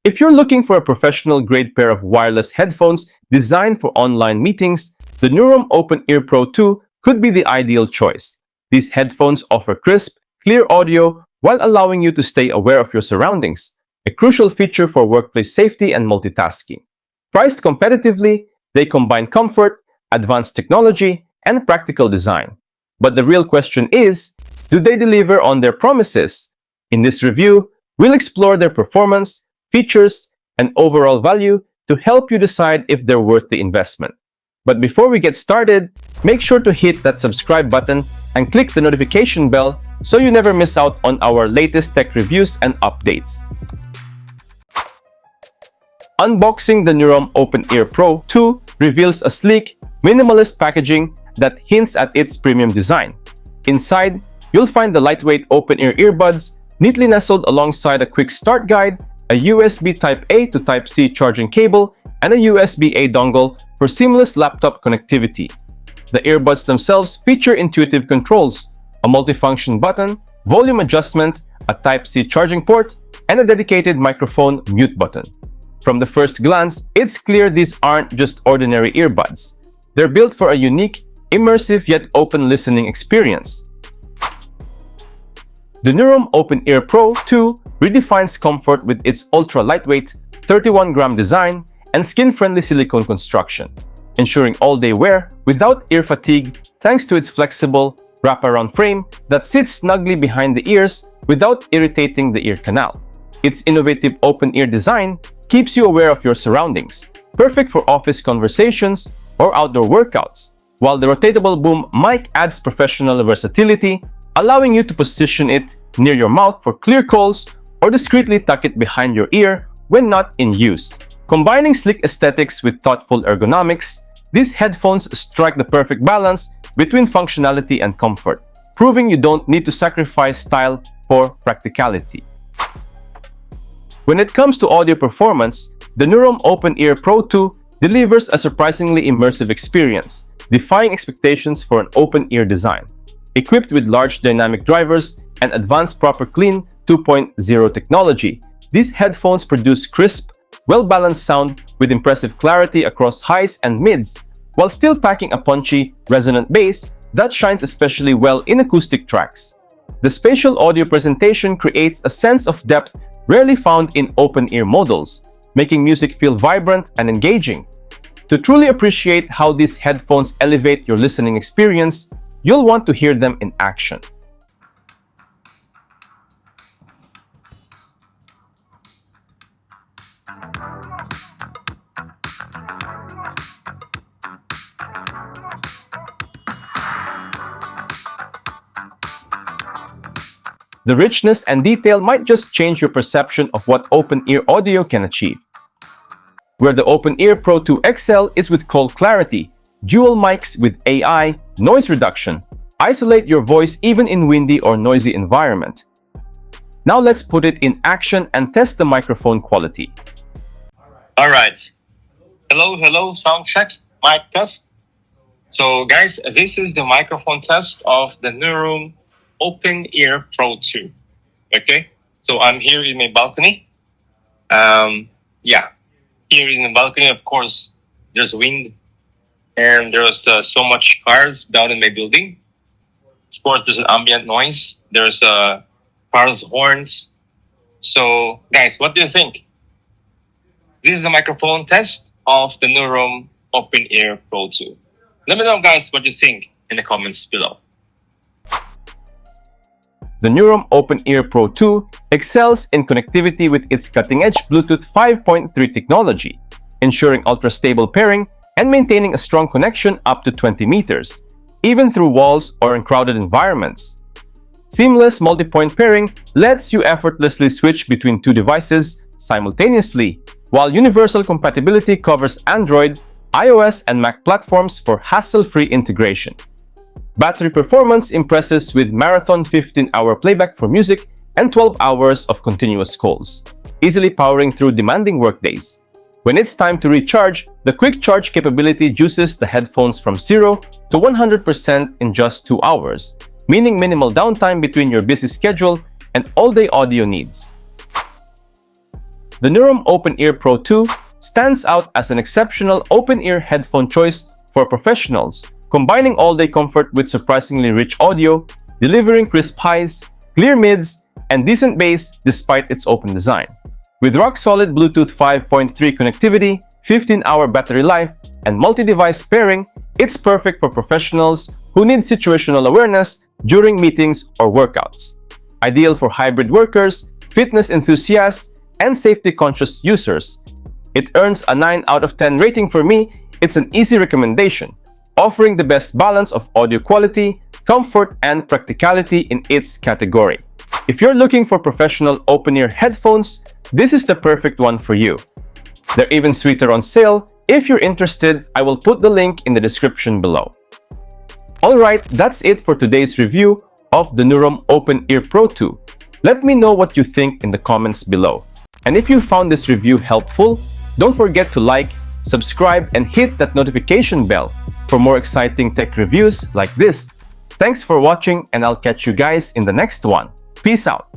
If you're looking for a professional-grade pair of wireless headphones designed for online meetings, the Nuroum Open-Ear Pro 2 could be the ideal choice. These headphones offer crisp, clear audio while allowing you to stay aware of your surroundings, a crucial feature for workplace safety and multitasking. Priced competitively, they combine comfort, advanced technology, and practical design. But the real question is, do they deliver on their promises? In this review, we'll explore their performance, features, and overall value to help you decide if they're worth the investment. But before we get started, make sure to hit that subscribe button and click the notification bell so you never miss out on our latest tech reviews and updates. Unboxing the Nuroum Open-Ear Pro 2 reveals a sleek, minimalist packaging that hints at its premium design. Inside, you'll find the lightweight open-ear earbuds neatly nestled alongside a quick start guide, a USB Type-A to Type-C charging cable, and a USB-A dongle for seamless laptop connectivity. The earbuds themselves feature intuitive controls, a multifunction button, volume adjustment, a Type-C charging port, and a dedicated microphone mute button. From the first glance, it's clear these aren't just ordinary earbuds. They're built for a unique, immersive yet open listening experience. The Nuroum Open-Ear Pro 2 redefines comfort with its ultra-lightweight, 31-gram design and skin-friendly silicone construction, ensuring all-day wear without ear fatigue thanks to its flexible, wraparound frame that sits snugly behind the ears without irritating the ear canal. Its innovative open-ear design keeps you aware of your surroundings, perfect for office conversations or outdoor workouts, while the rotatable boom mic adds professional versatility, allowing you to position it near your mouth for clear calls or discreetly tuck it behind your ear when not in use. Combining sleek aesthetics with thoughtful ergonomics, these headphones strike the perfect balance between functionality and comfort, proving you don't need to sacrifice style for practicality. When it comes to audio performance, the Nuroum Open-Ear Pro 2 delivers a surprisingly immersive experience, defying expectations for an open-ear design. Equipped with large dynamic drivers and advanced Proper Clean 2.0 technology, these headphones produce crisp, well-balanced sound with impressive clarity across highs and mids, while still packing a punchy, resonant bass that shines especially well in acoustic tracks. The spatial audio presentation creates a sense of depth rarely found in open-ear models, making music feel vibrant and engaging. To truly appreciate how these headphones elevate your listening experience, you'll want to hear them in action. The richness and detail might just change your perception of what open-ear audio can achieve. Where the Open-Ear Pro 2 XL is with call clarity, dual mics with AI, noise reduction, isolate your voice even in windy or noisy environment. Now let's put it in action and test the microphone quality. Alright. Hello, sound check, mic test. So guys, this is the microphone test of the Nuroum Open-Ear Pro 2. Okay, so I'm here in my balcony. Here in the balcony, of course, there's wind and there's so much cars down in my building. Of course, there's an ambient noise. There's cars' horns. So, guys, what do you think? This is the microphone test of the Nuroum Open-Ear Pro 2. Let me know, guys, what you think in the comments below. The Nuroum Open-Ear Pro 2 excels in connectivity with its cutting-edge Bluetooth 5.3 technology, ensuring ultra-stable pairing and maintaining a strong connection up to 20 meters, even through walls or in crowded environments. Seamless multi-point pairing lets you effortlessly switch between two devices simultaneously, while universal compatibility covers Android, iOS, and Mac platforms for hassle-free integration. Battery performance impresses with marathon 15-hour playback for music and 12 hours of continuous calls, easily powering through demanding workdays. When it's time to recharge, the quick charge capability juices the headphones from 0 to 100% in just 2 hours, meaning minimal downtime between your busy schedule and all-day audio needs. The Nuroum Open-Ear Pro 2 stands out as an exceptional open-ear headphone choice for professionals, combining all-day comfort with surprisingly rich audio, delivering crisp highs, clear mids, and decent bass despite its open design. With rock-solid Bluetooth 5.3 connectivity, 15-hour battery life, and multi-device pairing, it's perfect for professionals who need situational awareness during meetings or workouts. Ideal for hybrid workers, fitness enthusiasts, and safety-conscious users. It earns a 9 out of 10 rating for me. It's an easy recommendation, offering the best balance of audio quality, comfort, and practicality in its category. If you're looking for professional open-ear headphones, this is the perfect one for you. They're even sweeter on sale. If you're interested, I will put the link in the description below. Alright, that's it for today's review of the Nuroum Open-Ear Pro 2. Let me know what you think in the comments below. And if you found this review helpful, don't forget to like, subscribe, and hit that notification bell for more exciting tech reviews like this. Thanks for watching, and I'll catch you guys in the next one. Peace out!